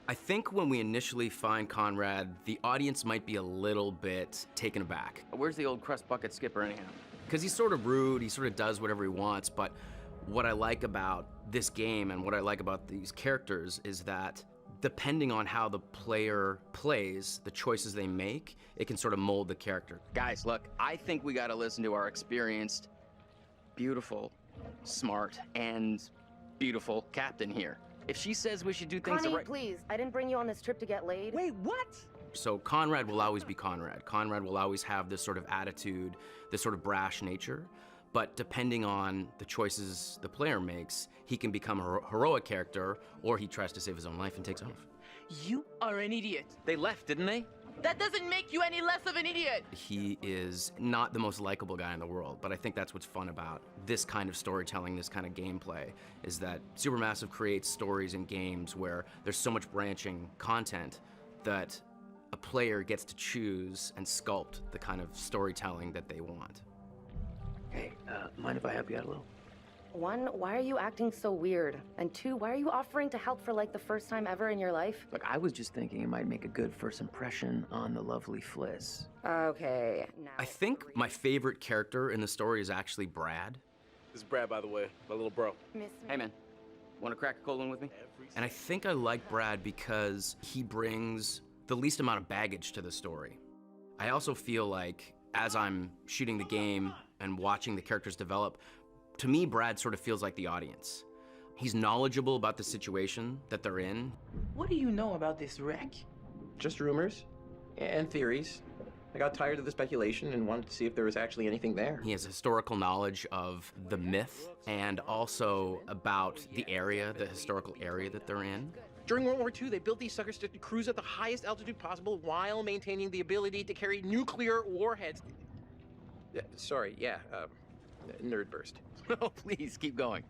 I think when we initially find Conrad, the audience might be a little bit taken aback. Where's the old crust bucket skipper anyhow? Because he's sort of rude, he sort of does whatever he wants, but what I like about this game and what I like about these characters is that depending on how the player plays, the choices they make, it can sort of mold the character. Guys, look, I think we gotta listen to our experienced, beautiful, smart, and beautiful captain here. If she says we should do things Connie, the right— please. I didn't bring you on this trip to get laid. Wait, what? So Conrad will always be Conrad. Conrad will always have this sort of attitude, this sort of brash nature. But depending on the choices the player makes, he can become a heroic character, or he tries to save his own life and takes off. You are an idiot. They left, didn't they? That doesn't make you any less of an idiot. He is not the most likable guy in the world, but I think that's what's fun about this kind of storytelling, this kind of gameplay, is that Supermassive creates stories and games where there's so much branching content that a player gets to choose and sculpt the kind of storytelling that they want. Hey, mind if I help you out a little? 1, why are you acting so weird? And 2, why are you offering to help for like the first time ever in your life? Look, I was just thinking it might make a good first impression on the lovely Fliss. Okay, now. I think my favorite character in the story is actually Brad. This is Brad, by the way, my little bro. Hey, man, wanna crack a cold one with me? And I think I like Brad because he brings the least amount of baggage to the story. I also feel like as I'm shooting the game and watching the characters develop, to me, Brad sort of feels like the audience. He's knowledgeable about the situation that they're in. What do you know about this wreck? Just rumors and theories. I got tired of the speculation and wanted to see if there was actually anything there. He has historical knowledge of the myth and also about the area, the historical area that they're in. During World War II, they built these suckers to cruise at the highest altitude possible while maintaining the ability to carry nuclear warheads. Nerd burst. Oh, please, keep going.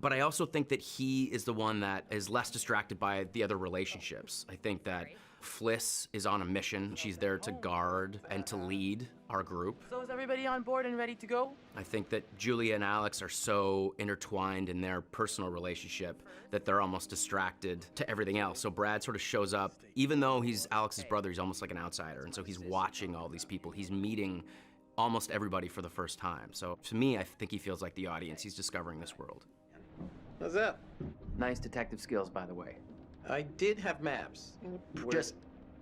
But I also think that he is the one that is less distracted by the other relationships. I think that Fliss is on a mission. She's there to guard and to lead our group. So is everybody on board and ready to go? I think that Julia and Alex are so intertwined in their personal relationship that they're almost distracted to everything else. So Brad sort of shows up, even though he's Alex's brother, he's almost like an outsider. And so he's watching all these people. He's meeting almost everybody for the first time. So to me, I think he feels like the audience. He's discovering this world. What's up? Nice detective skills, by the way. I did have maps. Just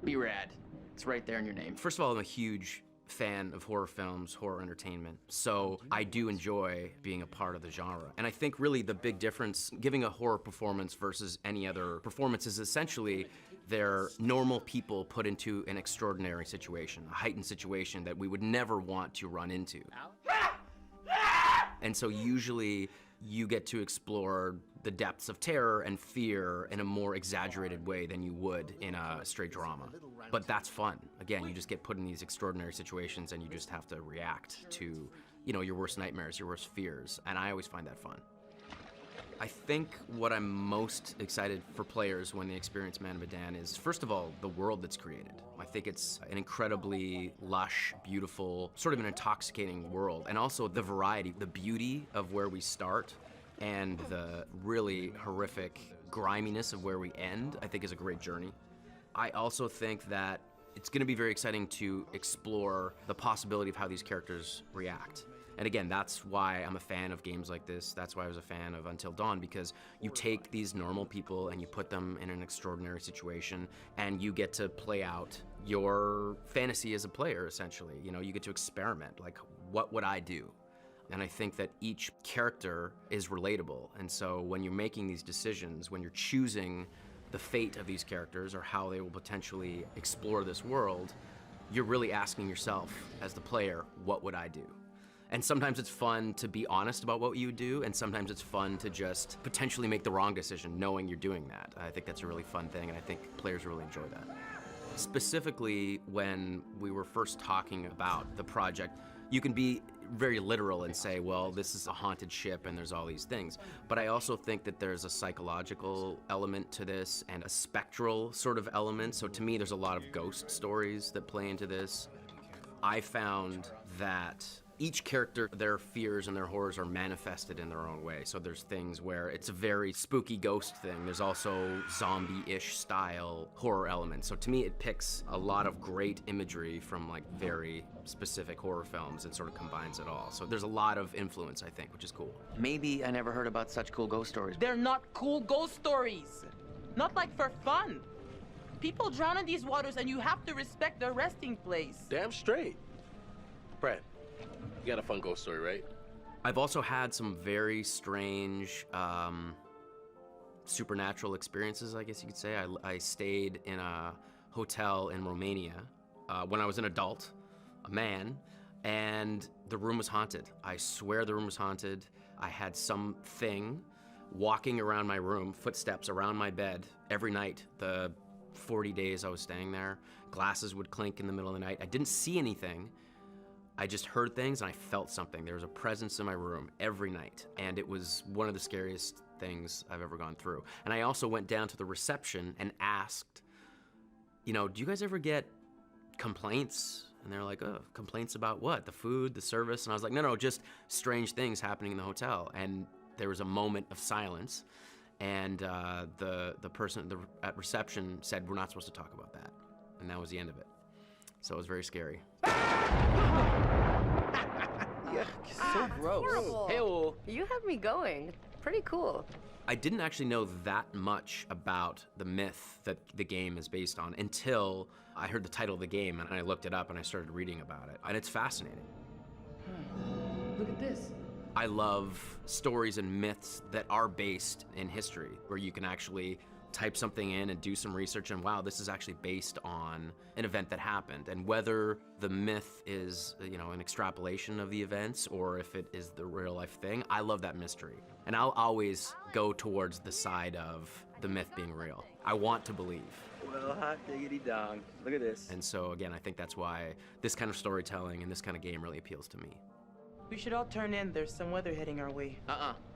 be rad. It's right there in your name. First of all, I'm a huge fan of horror films, horror entertainment, so I do enjoy being a part of the genre. And I think really the big difference, giving a horror performance versus any other performance, is essentially they're normal people put into an extraordinary situation, a heightened situation that we would never want to run into. And so usually you get to explore the depths of terror and fear in a more exaggerated way than you would in a straight drama. But that's fun. Again, you just get put in these extraordinary situations and you just have to react to, you know, your worst nightmares, your worst fears, and I always find that fun. I think what I'm most excited for players when they experience Man of Medan is, first of all, the world that's created. I think it's an incredibly lush, beautiful, sort of an intoxicating world, and also the variety, the beauty of where we start and the really horrific griminess of where we end, I think is a great journey. I also think that it's going to be very exciting to explore the possibility of how these characters react. And again, that's why I'm a fan of games like this. That's why I was a fan of Until Dawn, because you take these normal people and you put them in an extraordinary situation and you get to play out your fantasy as a player, essentially. You know, you get to experiment, like, what would I do? And I think that each character is relatable. And so when you're making these decisions, when you're choosing the fate of these characters or how they will potentially explore this world, you're really asking yourself as the player, what would I do? And sometimes it's fun to be honest about what you do, and sometimes it's fun to just potentially make the wrong decision knowing you're doing that. I think that's a really fun thing, and I think players really enjoy that. Specifically, when we were first talking about the project, you can be very literal and say, well, this is a haunted ship and there's all these things. But I also think that there's a psychological element to this and a spectral sort of element. So to me, there's a lot of ghost stories that play into this. I found that each character, their fears and their horrors are manifested in their own way. So there's things where it's a very spooky ghost thing. There's also zombie-ish style horror elements. So to me, it picks a lot of great imagery from like very specific horror films and sort of combines it all. So there's a lot of influence, I think, which is cool. Maybe I never heard about such cool ghost stories. They're not cool ghost stories. Not like for fun. People drown in these waters and you have to respect their resting place. Damn straight. Brad, you got a fun ghost story, right? I've also had some very strange supernatural experiences, I guess you could say. I stayed in a hotel in Romania when I was an adult, a man, and the room was haunted. I swear the room was haunted. I had something walking around my room, footsteps around my bed every night. The 40 days I was staying there, glasses would clink in the middle of the night. I didn't see anything. I just heard things and I felt something. There was a presence in my room every night, and it was one of the scariest things I've ever gone through. And I also went down to the reception and asked, you know, do you guys ever get complaints? And they're like, oh, complaints about what? The food, the service? And I was like, no, just strange things happening in the hotel. And there was a moment of silence, and the person at reception said, we're not supposed to talk about that. And that was the end of it. So it was very scary. Yeah, So gross. Horrible. Hey-oh. You have me going. Pretty cool. I didn't actually know that much about the myth that the game is based on until I heard the title of the game and I looked it up and I started reading about it. And it's fascinating. Look at this. I love stories and myths that are based in history, where you can actually type something in and do some research and wow, this is actually based on an event that happened. And whether the myth is, you know, an extrapolation of the events or if it is the real life thing, I love that mystery. And I'll always go towards the side of the myth being real. I want to believe. Well, hot diggity dong. Look at this. And so again, I think that's why this kind of storytelling and this kind of game really appeals to me. We should all turn in. There's some weather heading our way.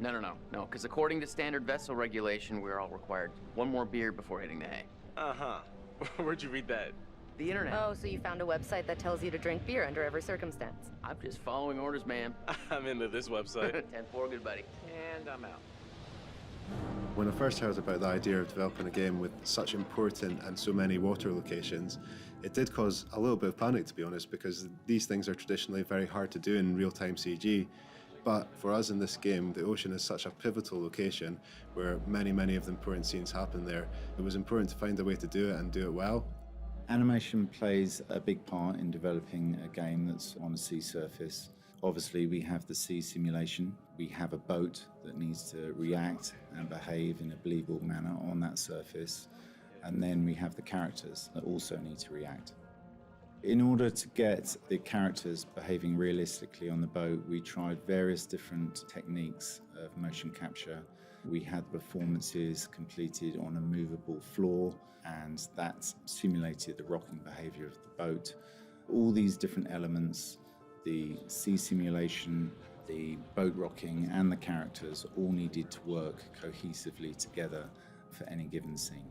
No, because according to standard vessel regulation, we're all required one more beer before hitting the hay. Uh-huh. Where'd you read that? The internet. Oh, so you found a website that tells you to drink beer under every circumstance. I'm just following orders, ma'am. I'm into this website. 10-4, good buddy. And I'm out. When I first heard about the idea of developing a game with such important and so many water locations, it did cause a little bit of panic, to be honest, because these things are traditionally very hard to do in real-time CG. But for us in this game, the ocean is such a pivotal location where many of the important scenes happen there. It was important to find a way to do it and do it well. Animation plays a big part in developing a game that's on a sea surface. Obviously, we have the sea simulation. We have a boat that needs to react and behave in a believable manner on that surface. And then we have the characters that also need to react. In order to get the characters behaving realistically on the boat, we tried various different techniques of motion capture. We had performances completed on a movable floor, and that simulated the rocking behavior of the boat. All these different elements, the sea simulation, the boat rocking, and the characters all needed to work cohesively together for any given scene.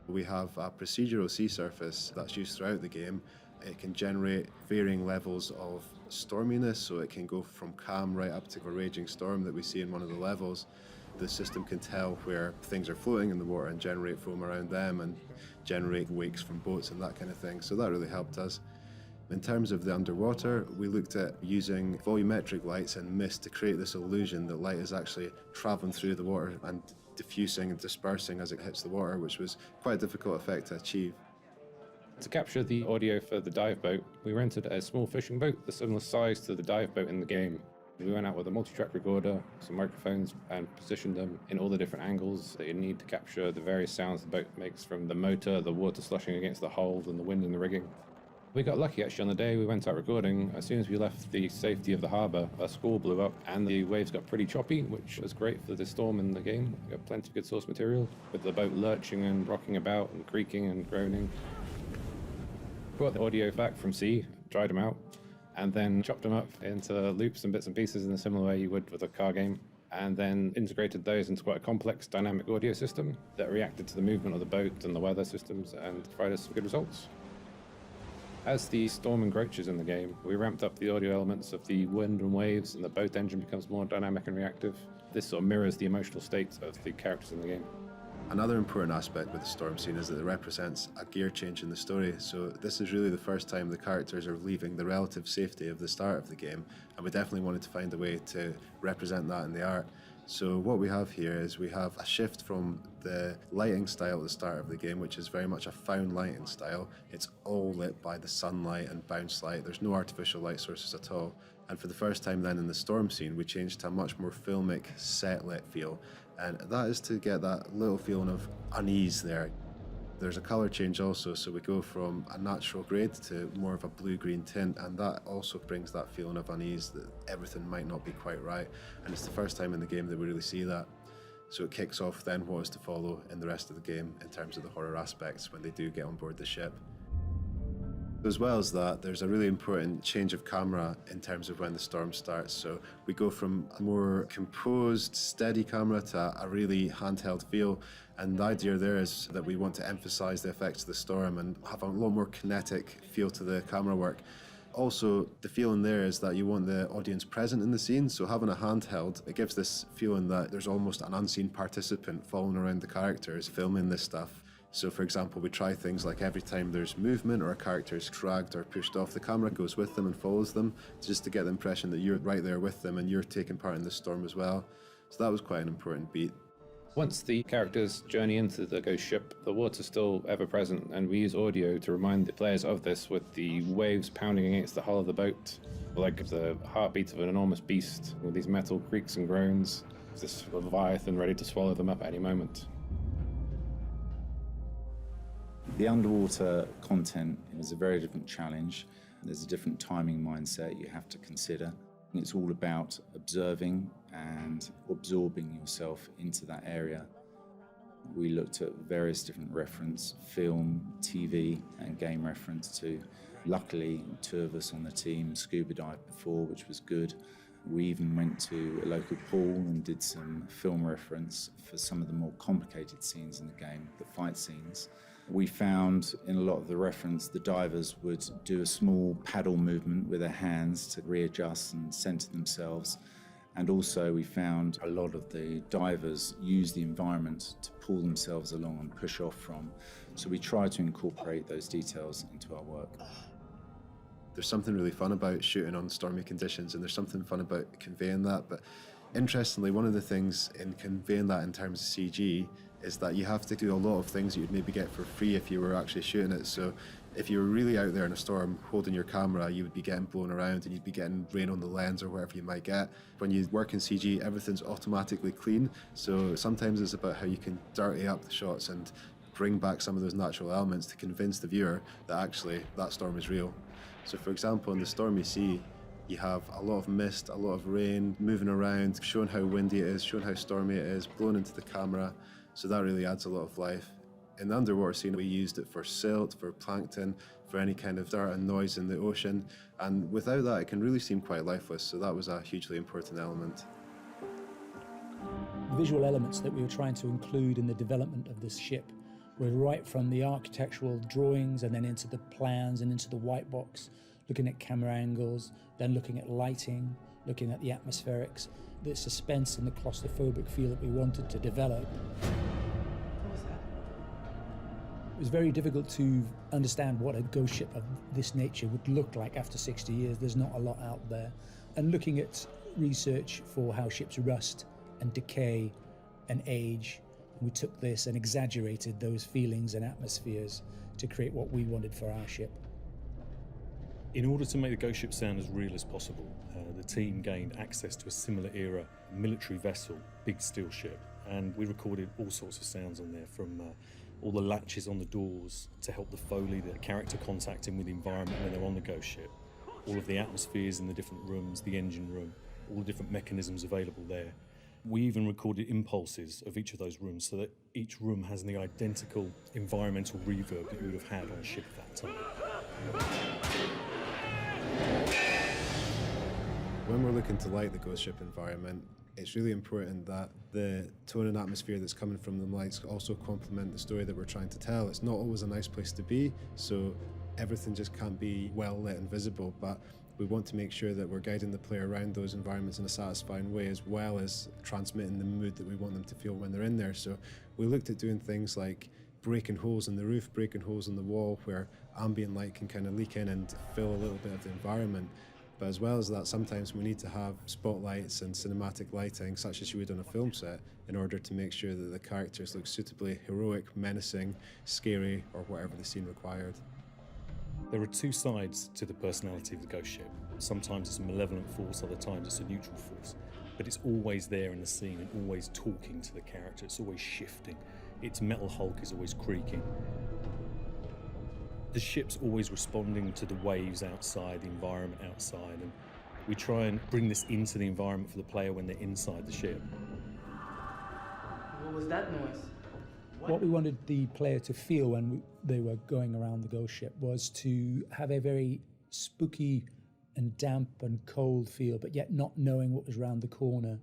We have a procedural sea surface that's used throughout the game. It can generate varying levels of storminess, so it can go from calm right up to a raging storm that we see in one of the levels. The system can tell where things are floating in the water and generate foam around them and generate wakes from boats and that kind of thing, so that really helped us. In terms of the underwater, we looked at using volumetric lights and mist to create this illusion that light is actually traveling through the water and diffusing and dispersing as it hits the water, which was quite a difficult effect to achieve. To capture the audio for the dive boat, we rented a small fishing boat, a similar size to the dive boat in the game. We went out with a multi-track recorder, some microphones, and positioned them in all the different angles that you need to capture the various sounds the boat makes, from the motor, the water slushing against the hull, and the wind in the rigging. We got lucky actually on the day we went out recording. As soon as we left the safety of the harbour, a squall blew up and the waves got pretty choppy, which was great for the storm in the game. We got plenty of good source material, with the boat lurching and rocking about and creaking and groaning. Brought the audio back from sea, dried them out, and then chopped them up into loops and bits and pieces in a similar way you would with a car game, and then integrated those into quite a complex dynamic audio system that reacted to the movement of the boat and the weather systems and provided us some good results. As the storm encroaches in the game, we ramped up the audio elements of the wind and waves, and the boat engine becomes more dynamic and reactive. This sort of mirrors the emotional states of the characters in the game. Another important aspect with the storm scene is that it represents a gear change in the story, so this is really the first time the characters are leaving the relative safety of the start of the game, and we definitely wanted to find a way to represent that in the art. So what we have here is we have a shift from the lighting style at the start of the game, which is very much a found lighting style. It's all lit by the sunlight and bounce light. There's no artificial light sources at all. And for the first time then in the storm scene, we changed to a much more filmic, set-lit feel. And that is to get that little feeling of unease there. There's a colour change also, so we go from a natural grade to more of a blue-green tint, and that also brings that feeling of unease that everything might not be quite right. And it's the first time in the game that we really see that. So it kicks off then what is to follow in the rest of the game in terms of the horror aspects when they do get on board the ship. As well as that, there's a really important change of camera in terms of when the storm starts. So we go from a more composed, steady camera to a really handheld feel. And the idea there is that we want to emphasize the effects of the storm and have a lot more kinetic feel to the camera work. Also, the feeling there is that you want the audience present in the scene, so having a handheld, it gives this feeling that there's almost an unseen participant following around the characters filming this stuff. So for example, we try things like every time there's movement or a character is dragged or pushed off, the camera goes with them and follows them, just to get the impression that you're right there with them and you're taking part in the storm as well. So that was quite an important beat. Once the characters journey into the ghost ship, the water's still ever present, and we use audio to remind the players of this with the waves pounding against the hull of the boat, like the heartbeat of an enormous beast with these metal creaks and groans, this leviathan ready to swallow them up at any moment. The underwater content is a very different challenge. There's a different timing mindset you have to consider. It's all about observing and absorbing yourself into that area. We looked at various different reference, film, TV and game reference too. Luckily, 2 of us on the team scuba dived before, which was good. We even went to a local pool and did some film reference for some of the more complicated scenes in the game, the fight scenes. We found in a lot of the reference, the divers would do a small paddle movement with their hands to readjust and center themselves. And also we found a lot of the divers use the environment to pull themselves along and push off from. So we try to incorporate those details into our work. There's something really fun about shooting on stormy conditions, and there's something fun about conveying that. But interestingly, one of the things in conveying that in terms of CG is that you have to do a lot of things that you'd maybe get for free if you were actually shooting it. So if you were really out there in a storm holding your camera, you would be getting blown around and you'd be getting rain on the lens or whatever you might get. When you work in CG, everything's automatically clean. So sometimes it's about how you can dirty up the shots and bring back some of those natural elements to convince the viewer that actually that storm is real. So for example, in the stormy sea, you have a lot of mist, a lot of rain moving around, showing how windy it is, showing how stormy it is, blowing into the camera. So that really adds a lot of life. In the underwater scene, we used it for silt, for plankton, for any kind of dirt and noise in the ocean. And without that, it can really seem quite lifeless. So that was a hugely important element. The visual elements that we were trying to include in the development of this ship were right from the architectural drawings and then into the plans and into the white box, looking at camera angles, then looking at lighting, looking at the atmospherics, the suspense and the claustrophobic feel that we wanted to develop. What was that? It was very difficult to understand what a ghost ship of this nature would look like after 60 years. There's not a lot out there. And looking at research for how ships rust and decay and age, we took this and exaggerated those feelings and atmospheres to create what we wanted for our ship. In order to make the ghost ship sound as real as possible, the team gained access to a similar era military vessel, big steel ship, and we recorded all sorts of sounds on there, from all the latches on the doors to help the Foley, the character contacting with the environment when they're on the ghost ship, all of the atmospheres in the different rooms, the engine room, all the different mechanisms available there. We even recorded impulses of each of those rooms so that each room has the identical environmental reverb that you would have had on a ship at that time. When we're looking to light the ghost ship environment, it's really important that the tone and atmosphere that's coming from the lights also complement the story that we're trying to tell. It's not always a nice place to be, so everything just can't be well lit and visible, but we want to make sure that we're guiding the player around those environments in a satisfying way, as well as transmitting the mood that we want them to feel when they're in there. So we looked at doing things like breaking holes in the roof, breaking holes in the wall, where ambient light can kind of leak in and fill a little bit of the environment. But as well as that, sometimes we need to have spotlights and cinematic lighting, such as you would on a film set, in order to make sure that the characters look suitably heroic, menacing, scary, or whatever the scene required. There are two sides to the personality of the ghost ship. Sometimes it's a malevolent force, other times it's a neutral force. But it's always there in the scene and always talking to the character. It's always shifting. Its metal hulk is always creaking. The ship's always responding to the waves outside, the environment outside, and we try and bring this into the environment for the player when they're inside the ship. What was that noise? What we wanted the player to feel when they were going around the ghost ship was to have a very spooky and damp and cold feel, but yet not knowing what was around the corner.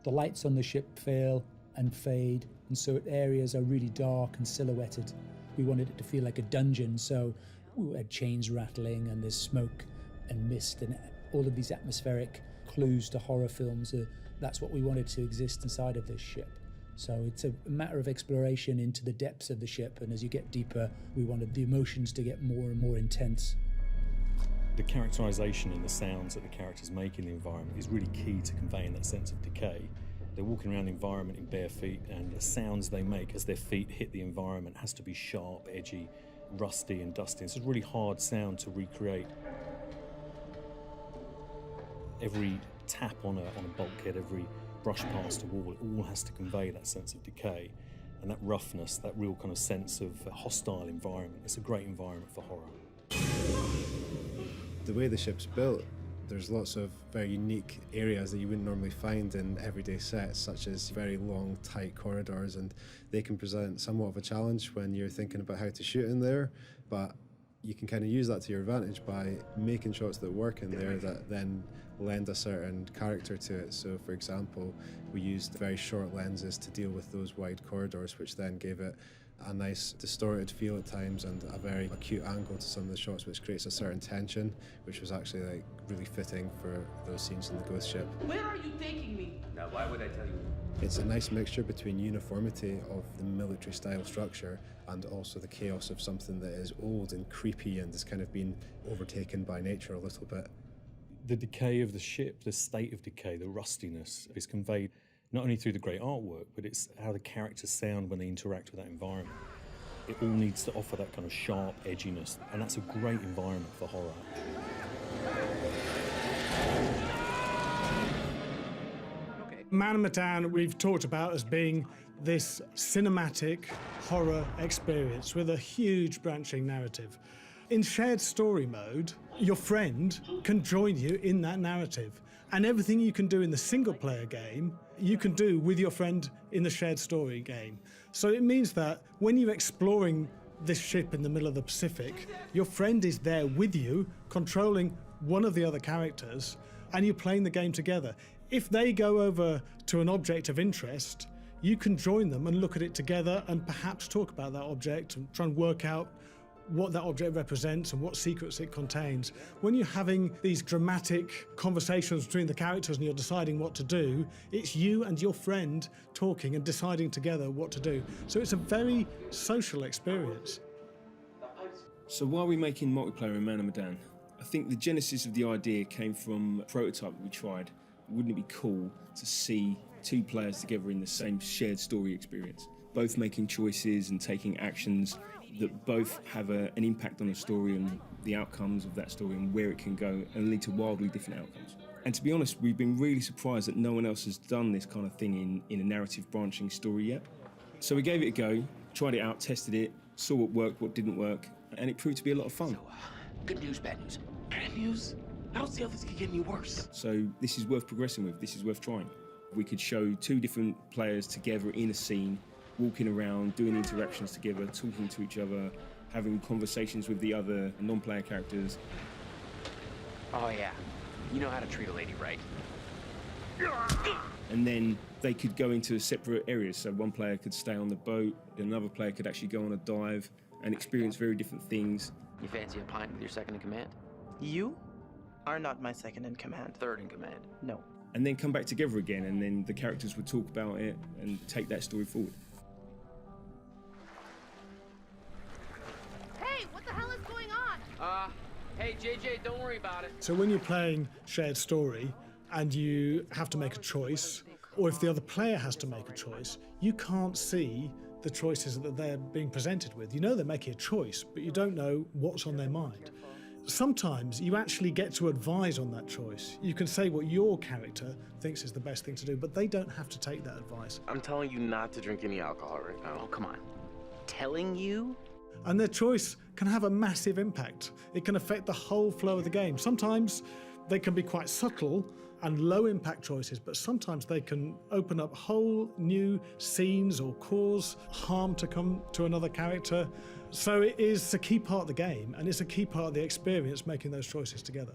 The lights on the ship fail and fade, and so areas are really dark and silhouetted. We wanted it to feel like a dungeon, so we had chains rattling and there's smoke and mist and all of these atmospheric clues to horror films. That's what we wanted to exist inside of this ship. So it's a matter of exploration into the depths of the ship, and as you get deeper, we wanted the emotions to get more and more intense. The characterization and the sounds that the characters make in the environment is really key to conveying that sense of decay. They're walking around the environment in bare feet, and the sounds they make as their feet hit the environment has to be sharp, edgy, rusty and dusty. It's a really hard sound to recreate. Every tap on a bulkhead, every brush past a wall, it all has to convey that sense of decay and that roughness, that real kind of sense of a hostile environment. It's a great environment for horror. The way the ship's built, there's lots of very unique areas that you wouldn't normally find in everyday sets, such as very long, tight corridors, and they can present somewhat of a challenge when you're thinking about how to shoot in there, but you can kind of use that to your advantage by making shots that work in there that then lend a certain character to it. So for example, we used very short lenses to deal with those wide corridors, which then gave it a nice distorted feel at times and a very acute angle to some of the shots, which creates a certain tension, which was actually like really fitting for those scenes in the ghost ship. Where are you taking me? Now, why would I tell you? It's a nice mixture between uniformity of the military style structure and also the chaos of something that is old and creepy and has kind of been overtaken by nature a little bit. The decay of the ship, the state of decay, the rustiness is conveyed not only through the great artwork, but it's how the characters sound when they interact with that environment. It all needs to offer that kind of sharp edginess, and that's a great environment for horror. Medan we've talked about as being this cinematic horror experience with a huge branching narrative. In shared story mode, your friend can join you in that narrative, and everything you can do in the single-player game, you can do with your friend in the shared story game. So it means that when you're exploring this ship in the middle of the Pacific, your friend is there with you, controlling one of the other characters, and you're playing the game together. If they go over to an object of interest, you can join them and look at it together and perhaps talk about that object and try and work out what that object represents and what secrets it contains. When you're having these dramatic conversations between the characters and you're deciding what to do, it's you and your friend talking and deciding together what to do. So it's a very social experience. So why are we making multiplayer in Medan? I think the genesis of the idea came from a prototype that we tried. Wouldn't it be cool to see two players together in the same shared story experience, both making choices and taking actions that both have an impact on the story and the outcomes of that story and where it can go and lead to wildly different outcomes. And to be honest, we've been really surprised that no one else has done this kind of thing in a narrative branching story yet. So we gave it a go, tried it out, tested it, saw what worked, what didn't work, and it proved to be a lot of fun. So, good news, bad news. Bad news? I don't see how this could get any worse. So this is worth progressing with, this is worth trying. We could show two different players together in a scene, walking around, doing interactions together, talking to each other, having conversations with the other non-player characters. Oh yeah, you know how to treat a lady right. And then they could go into separate areas. So one player could stay on the boat, another player could actually go on a dive and experience very different things. You fancy a pint with your second in command? You are not my second in command. Third in command. No. And then come back together again, and then the characters would talk about it and take that story forward. Hey, what the hell is going on? Hey, JJ, don't worry about it. So when you're playing shared story and you have to make a choice, or if the other player has to make a choice, you can't see the choices that they're being presented with. You know they're making a choice, but you don't know what's on their mind. Sometimes you actually get to advise on that choice. You can say what your character thinks is the best thing to do, but they don't have to take that advice. I'm telling you not to drink any alcohol right now. Oh, come on. Telling you? And their choice can have a massive impact. It can affect the whole flow of the game. Sometimes they can be quite subtle and low impact choices, but sometimes they can open up whole new scenes or cause harm to come to another character. So it is a key part of the game, and it's a key part of the experience making those choices together.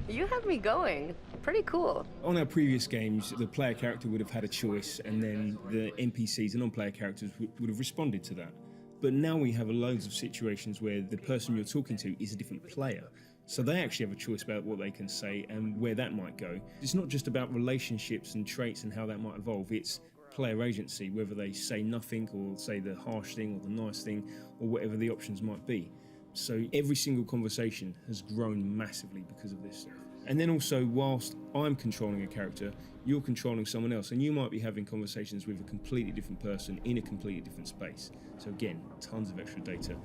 You have me going. Pretty cool. On our previous games, the player character would have had a choice, and then the NPCs and non-player characters would have responded to that. But now we have loads of situations where the person you're talking to is a different player. So they actually have a choice about what they can say and where that might go. It's not just about relationships and traits and how that might evolve, it's player agency, whether they say nothing or say the harsh thing or the nice thing or whatever the options might be. So every single conversation has grown massively because of this stuff. And then also, whilst I'm controlling a character, you're controlling someone else, and you might be having conversations with a completely different person in a completely different space. So again, tons of extra data.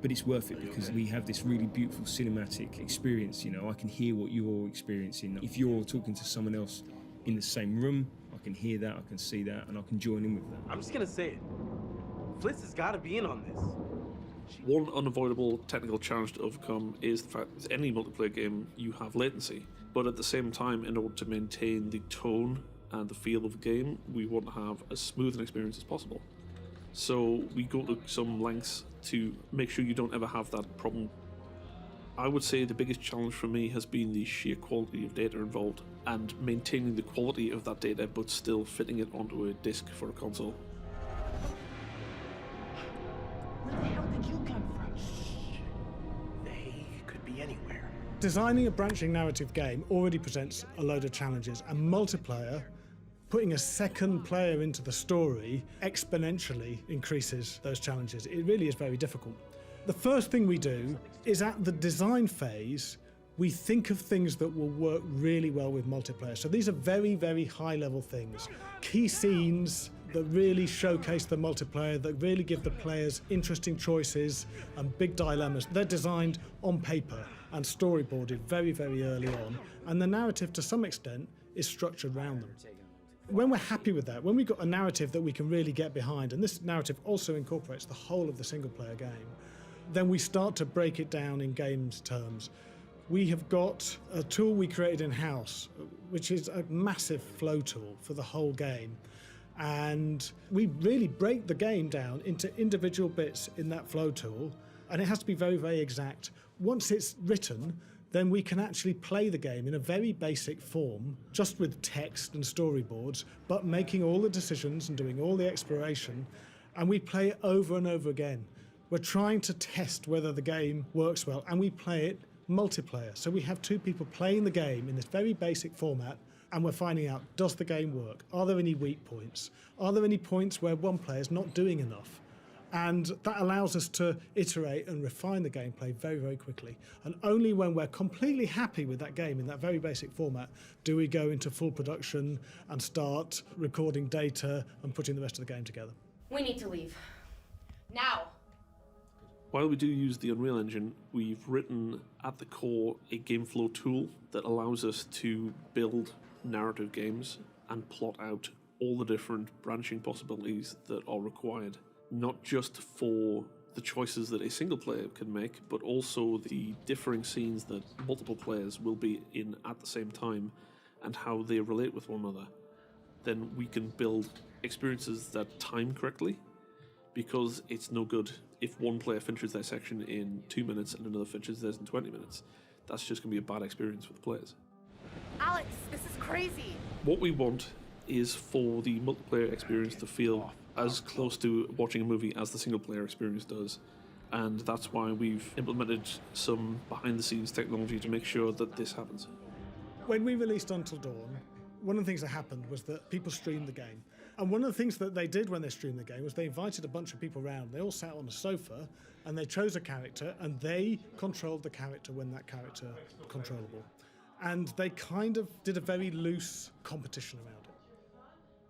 But it's worth it because we have this really beautiful cinematic experience. You know, I can hear what you're experiencing. If you're talking to someone else in the same room, I can hear that, I can see that, and I can join in with that. I'm just gonna say it. Fliss has got to be in on this. One unavoidable technical challenge to overcome is the fact that any multiplayer game you have latency, but at the same time, in order to maintain the tone and the feel of the game, we want to have as smooth an experience as possible. So we go to some lengths to make sure you don't ever have that problem. I would say the biggest challenge for me has been the sheer quality of data involved and maintaining the quality of that data but still fitting it onto a disc for a console. Where the hell did you come from? They could be anywhere. Designing a branching narrative game already presents a load of challenges, and multiplayer, putting a second player into the story, exponentially increases those challenges. It really is very difficult. The first thing we do is at the design phase, we think of things that will work really well with multiplayer. So these are very, very high level things. Key scenes that really showcase the multiplayer, that really give the players interesting choices and big dilemmas. They're designed on paper and storyboarded very, very early on. And the narrative, to some extent, is structured around them. When we're happy with that, when we've got a narrative that we can really get behind, and this narrative also incorporates the whole of the single player game, then we start to break it down in games terms. We have got a tool we created in-house, which is a massive flow tool for the whole game. And we really break the game down into individual bits in that flow tool, and it has to be very, very exact. Once it's written, then we can actually play the game in a very basic form, just with text and storyboards, but making all the decisions and doing all the exploration, and we play it over and over again. We're trying to test whether the game works well, and we play it multiplayer. So we have two people playing the game in this very basic format, and we're finding out, does the game work? Are there any weak points? Are there any points where one player's not doing enough? And that allows us to iterate and refine the gameplay very, very quickly. And only when we're completely happy with that game in that very basic format do we go into full production and start recording data and putting the rest of the game together. We need to leave. Now. While we do use the Unreal Engine, we've written at the core a game flow tool that allows us to build narrative games and plot out all the different branching possibilities that are required, not just for the choices that a single player can make, but also the differing scenes that multiple players will be in at the same time and how they relate with one another. Then we can build experiences that time correctly, because it's no good if one player finishes their section in 2 minutes and another finishes theirs in 20 minutes. That's just going to be a bad experience for the players. Alex, this is crazy. What we want is for the multiplayer experience to feel as close to watching a movie as the single player experience does. And that's why we've implemented some behind-the-scenes technology to make sure that this happens. When we released Until Dawn, one of the things that happened was that people streamed the game. And one of the things that they did when they streamed the game was they invited a bunch of people around. They all sat on a sofa and they chose a character and they controlled the character when that character was controllable. And they kind of did a very loose competition around it.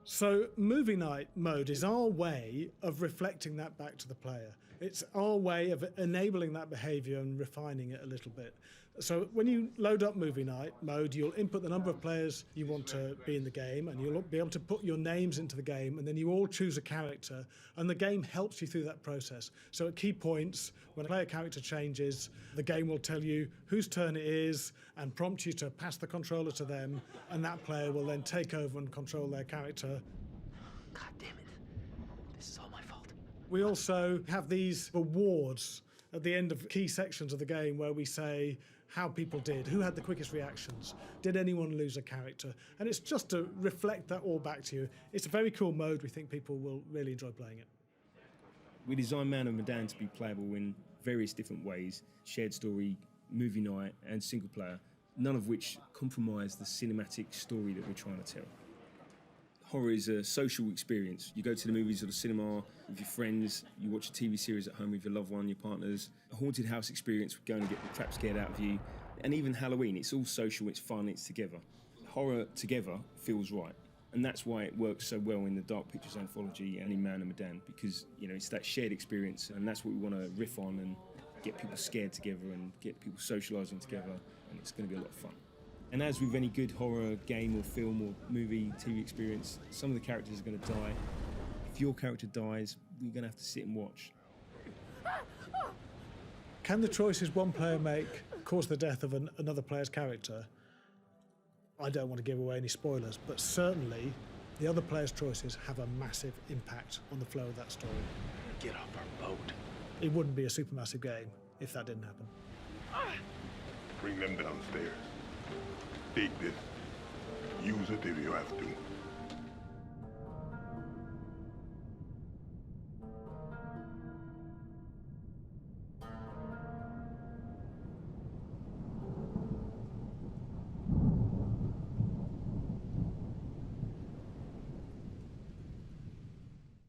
So movie night mode is our way of reflecting that back to the player. It's our way of enabling that behavior and refining it a little bit. So when you load up movie night mode, you'll input the number of players you want to be in the game, and you'll be able to put your names into the game, and then you all choose a character, and the game helps you through that process. So at key points, when a player character changes, the game will tell you whose turn it is and prompt you to pass the controller to them, and that player will then take over and control their character. God damn it. This is all my fault. We also have these awards at the end of key sections of the game where we say how people did, who had the quickest reactions, did anyone lose a character, and it's just to reflect that all back to you. It's a very cool mode. We think people will really enjoy playing it. We designed Man of Medan to be playable in various different ways: shared story, movie night, and single player, none of which compromise the cinematic story that we're trying to tell. Horror is a social experience. You go to the movies or the cinema with your friends, you watch a TV series at home with your loved one, your partners. A haunted house experience, going to get the crap scared out of you. And even Halloween, it's all social, it's fun, it's together. Horror together feels right. And that's why it works so well in the Dark Pictures Anthology and in Man of Medan, because it's that shared experience, and that's what we want to riff on and get people scared together and get people socialising together, and it's going to be a lot of fun. And as with any good horror game or film or movie, TV experience, some of the characters are going to die. If your character dies, we're going to have to sit and watch. Can the choices one player make cause the death of another player's character? I don't want to give away any spoilers, but certainly the other player's choices have a massive impact on the flow of that story. Get off our boat. It wouldn't be a Supermassive game if that didn't happen. Bring them downstairs. Take this. Use it if you have to.